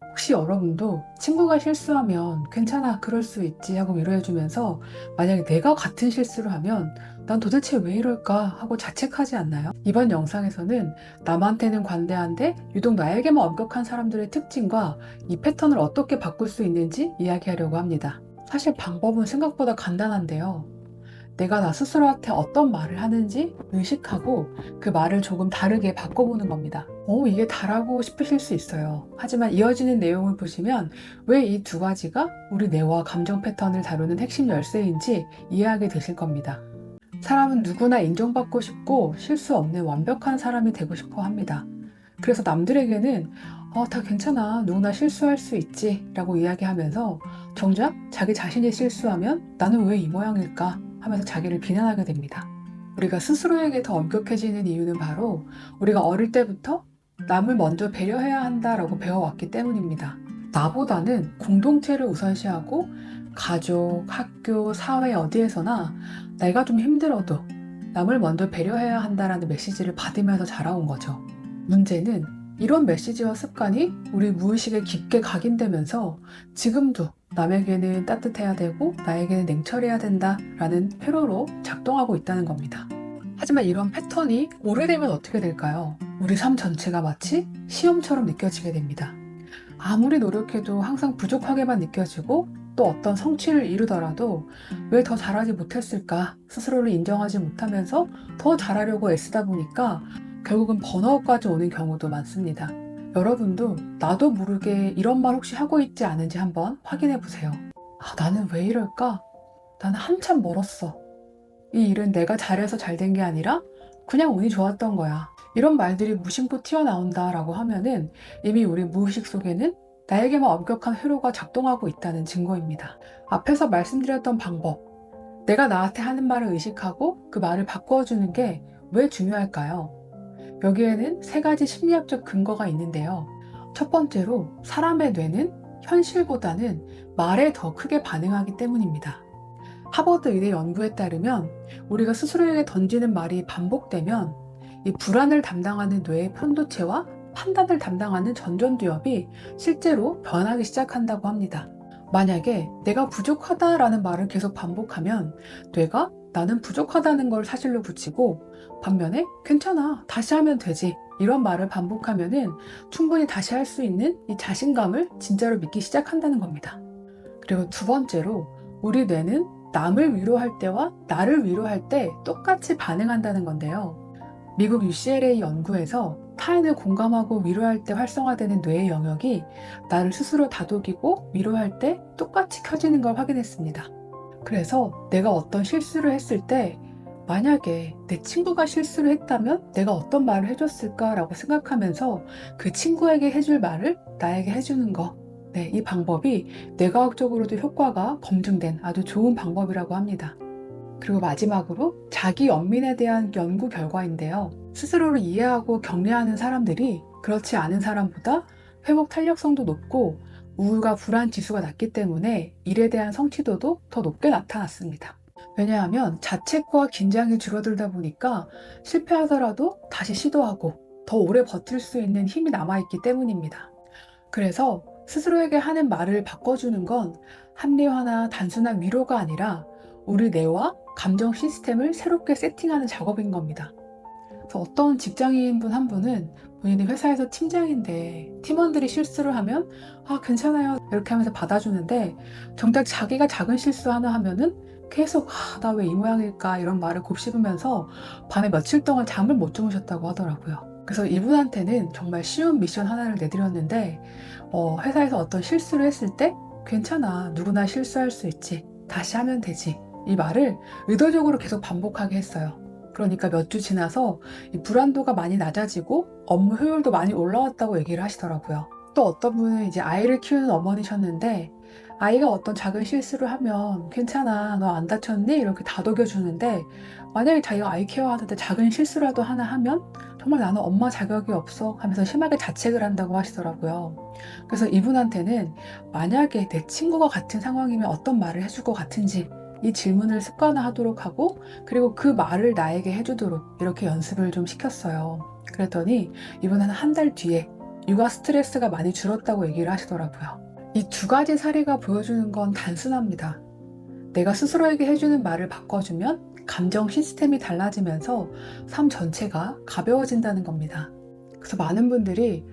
혹시 여러분도 친구가 실수하면 괜찮아, 그럴 수 있지 하고 위로해주면서 만약에 내가 같은 실수를 하면 난 도대체 왜 이럴까 하고 자책하지 않나요? 이번 영상에서는 남한테는 관대한데 유독 나에게만 엄격한 사람들의 특징과 이 패턴을 어떻게 바꿀 수 있는지 이야기하려고 합니다. 사실 방법은 생각보다 간단한데요. 내가 나 스스로한테 어떤 말을 하는지 의식하고 그 말을 조금 다르게 바꿔보는 겁니다. 이게 다라고 싶으실 수 있어요. 하지만 이어지는 내용을 보시면 왜 이 두 가지가 우리 뇌와 감정 패턴을 다루는 핵심 열쇠인지 이해하게 되실 겁니다. 사람은 누구나 인정받고 싶고 실수 없는 완벽한 사람이 되고 싶어 합니다. 그래서 남들에게는 다 괜찮아, 누구나 실수할 수 있지 라고 이야기하면서 정작 자기 자신이 실수하면 나는 왜 이 모양일까 하면서 자기를 비난하게 됩니다. 우리가 스스로에게 더 엄격해지는 이유는 바로 우리가 어릴 때부터 남을 먼저 배려해야 한다라고 배워왔기 때문입니다. 나보다는 공동체를 우선시하고 가족, 학교, 사회 어디에서나 내가 좀 힘들어도 남을 먼저 배려해야 한다라는 메시지를 받으면서 자라온 거죠. 문제는 이런 메시지와 습관이 우리 무의식에 깊게 각인되면서 지금도 남에게는 따뜻해야 되고 나에게는 냉철해야 된다라는 회로로 작동하고 있다는 겁니다. 하지만 이런 패턴이 오래되면 어떻게 될까요? 우리 삶 전체가 마치 시험처럼 느껴지게 됩니다. 아무리 노력해도 항상 부족하게만 느껴지고 또 어떤 성취를 이루더라도 왜 더 잘하지 못했을까 스스로를 인정하지 못하면서 더 잘하려고 애쓰다 보니까 결국은 번아웃까지 오는 경우도 많습니다. 여러분도 나도 모르게 이런 말 혹시 하고 있지 않은지 한번 확인해 보세요. 나는 왜 이럴까? 나는 한참 멀었어. 이 일은 내가 잘해서 잘 된 게 아니라 그냥 운이 좋았던 거야. 이런 말들이 무심코 튀어나온다라고 하면은 이미 우리 무의식 속에는 나에게만 엄격한 회로가 작동하고 있다는 증거입니다. 앞에서 말씀드렸던 방법, 내가 나한테 하는 말을 의식하고 그 말을 바꿔주는 게 왜 중요할까요? 여기에는 세 가지 심리학적 근거가 있는데요. 첫 번째로 사람의 뇌는 현실보다는 말에 더 크게 반응하기 때문입니다. 하버드 의대 연구에 따르면 우리가 스스로에게 던지는 말이 반복되면 이 불안을 담당하는 뇌의 편도체와 판단을 담당하는 전전두엽이 실제로 변하기 시작한다고 합니다. 만약에 내가 부족하다라는 말을 계속 반복하면 뇌가 나는 부족하다는 걸 사실로 붙이고 반면에 괜찮아, 다시 하면 되지, 이런 말을 반복하면은 충분히 다시 할 수 있는 이 자신감을 진짜로 믿기 시작한다는 겁니다. 그리고 두 번째로 우리 뇌는 남을 위로할 때와 나를 위로할 때 똑같이 반응한다는 건데요. 미국 UCLA 연구에서 타인을 공감하고 위로할 때 활성화되는 뇌의 영역이 나를 스스로 다독이고 위로할 때 똑같이 켜지는 걸 확인했습니다. 그래서 내가 어떤 실수를 했을 때 만약에 내 친구가 실수를 했다면 내가 어떤 말을 해줬을까라고 생각하면서 그 친구에게 해줄 말을 나에게 해주는 거. 네, 이 방법이 뇌과학적으로도 효과가 검증된 아주 좋은 방법이라고 합니다. 그리고 마지막으로 자기 연민에 대한 연구 결과인데요. 스스로를 이해하고 격려하는 사람들이 그렇지 않은 사람보다 회복 탄력성도 높고 우울과 불안 지수가 낮기 때문에 일에 대한 성취도도 더 높게 나타났습니다. 왜냐하면 자책과 긴장이 줄어들다 보니까 실패하더라도 다시 시도하고 더 오래 버틸 수 있는 힘이 남아있기 때문입니다. 그래서 스스로에게 하는 말을 바꿔주는 건 합리화나 단순한 위로가 아니라 우리 뇌와 감정 시스템을 새롭게 세팅하는 작업인 겁니다. 그래서 어떤 직장인분 한 분은 본인이 회사에서 팀장인데 팀원들이 실수를 하면 괜찮아요 이렇게 하면서 받아주는데 정작 자기가 작은 실수 하나 하면은 계속 나 왜 이 모양일까 이런 말을 곱씹으면서 밤에 며칠 동안 잠을 못 주무셨다고 하더라고요. 그래서 이분한테는 정말 쉬운 미션 하나를 내드렸는데 회사에서 어떤 실수를 했을 때 괜찮아, 누구나 실수할 수 있지, 다시 하면 되지, 이 말을 의도적으로 계속 반복하게 했어요. 그러니까 몇 주 지나서 이 불안도가 많이 낮아지고 업무 효율도 많이 올라왔다고 얘기를 하시더라고요. 또 어떤 분은 이제 아이를 키우는 어머니셨는데 아이가 어떤 작은 실수를 하면 괜찮아, 너 안 다쳤니? 이렇게 다독여 주는데 만약에 자기가 아이 케어하는데 작은 실수라도 하나 하면 정말 나는 엄마 자격이 없어 하면서 심하게 자책을 한다고 하시더라고요. 그래서 이분한테는 만약에 내 친구가 같은 상황이면 어떤 말을 해줄 것 같은지 이 질문을 습관화하도록 하고 그리고 그 말을 나에게 해주도록 이렇게 연습을 좀 시켰어요. 그랬더니 이분은 한 달 뒤에 육아 스트레스가 많이 줄었다고 얘기를 하시더라고요. 이 두 가지 사례가 보여주는 건 단순합니다. 내가 스스로에게 해주는 말을 바꿔주면 감정 시스템이 달라지면서 삶 전체가 가벼워진다는 겁니다. 그래서 많은 분들이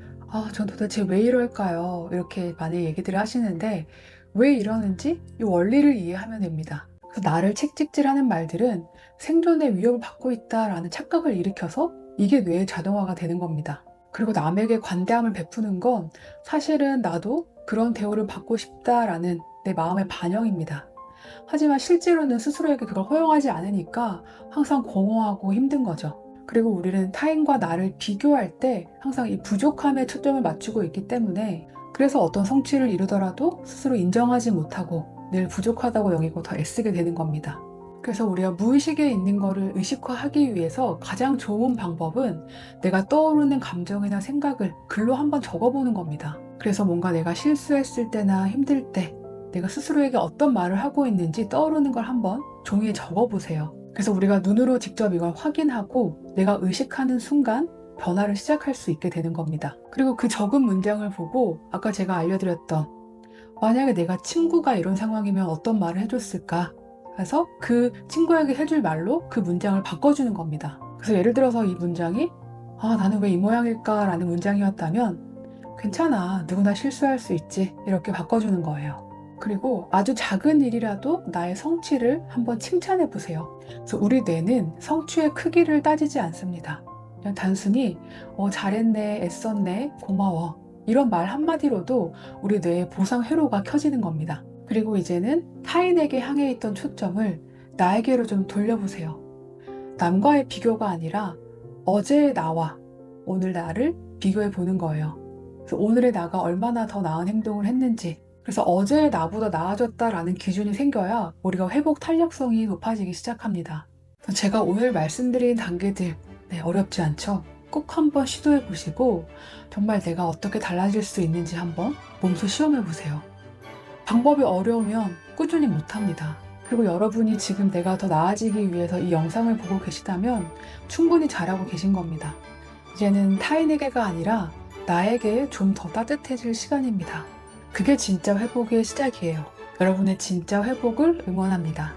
전 도대체 왜 이럴까요? 이렇게 많이 얘기들을 하시는데 왜 이러는지 이 원리를 이해하면 됩니다. 그래서 나를 책찍질하는 말들은 생존의 위협을 받고 있다라는 착각을 일으켜서 이게 뇌의 자동화가 되는 겁니다. 그리고 남에게 관대함을 베푸는 건 사실은 나도 그런 대우를 받고 싶다라는 내 마음의 반영입니다. 하지만 실제로는 스스로에게 그걸 허용하지 않으니까 항상 공허하고 힘든 거죠. 그리고 우리는 타인과 나를 비교할 때 항상 이 부족함에 초점을 맞추고 있기 때문에 그래서 어떤 성취를 이루더라도 스스로 인정하지 못하고 늘 부족하다고 여기고 더 애쓰게 되는 겁니다. 그래서 우리가 무의식에 있는 거를 의식화하기 위해서 가장 좋은 방법은 내가 떠오르는 감정이나 생각을 글로 한번 적어보는 겁니다. 그래서 뭔가 내가 실수했을 때나 힘들 때 내가 스스로에게 어떤 말을 하고 있는지 떠오르는 걸 한번 종이에 적어보세요. 그래서 우리가 눈으로 직접 이걸 확인하고 내가 의식하는 순간 변화를 시작할 수 있게 되는 겁니다. 그리고 그 적은 문장을 보고 아까 제가 알려드렸던 만약에 내가 친구가 이런 상황이면 어떤 말을 해줬을까? 그래서 그 친구에게 해줄 말로 그 문장을 바꿔주는 겁니다. 그래서 예를 들어서 이 문장이 나는 왜 이 모양일까? 라는 문장이었다면 괜찮아, 누구나 실수할 수 있지, 이렇게 바꿔주는 거예요. 그리고 아주 작은 일이라도 나의 성취를 한번 칭찬해 보세요. 그래서 우리 뇌는 성취의 크기를 따지지 않습니다. 그냥 단순히 잘했네, 애썼네, 고마워, 이런 말 한마디로도 우리 뇌의 보상 회로가 켜지는 겁니다. 그리고 이제는 타인에게 향해 있던 초점을 나에게로 좀 돌려보세요. 남과의 비교가 아니라 어제의 나와 오늘 나를 비교해 보는 거예요. 그래서 오늘의 나가 얼마나 더 나은 행동을 했는지, 그래서 어제의 나보다 나아졌다라는 기준이 생겨야 우리가 회복 탄력성이 높아지기 시작합니다. 제가 오늘 말씀드린 단계들 어렵지 않죠? 꼭 한번 시도해 보시고 정말 내가 어떻게 달라질 수 있는지 한번 몸소 시험해 보세요. 방법이 어려우면 꾸준히 못합니다. 그리고 여러분이 지금 내가 더 나아지기 위해서 이 영상을 보고 계시다면 충분히 잘하고 계신 겁니다. 이제는 타인에게가 아니라 나에게 좀 더 따뜻해질 시간입니다. 그게 진짜 회복의 시작이에요. 여러분의 진짜 회복을 응원합니다.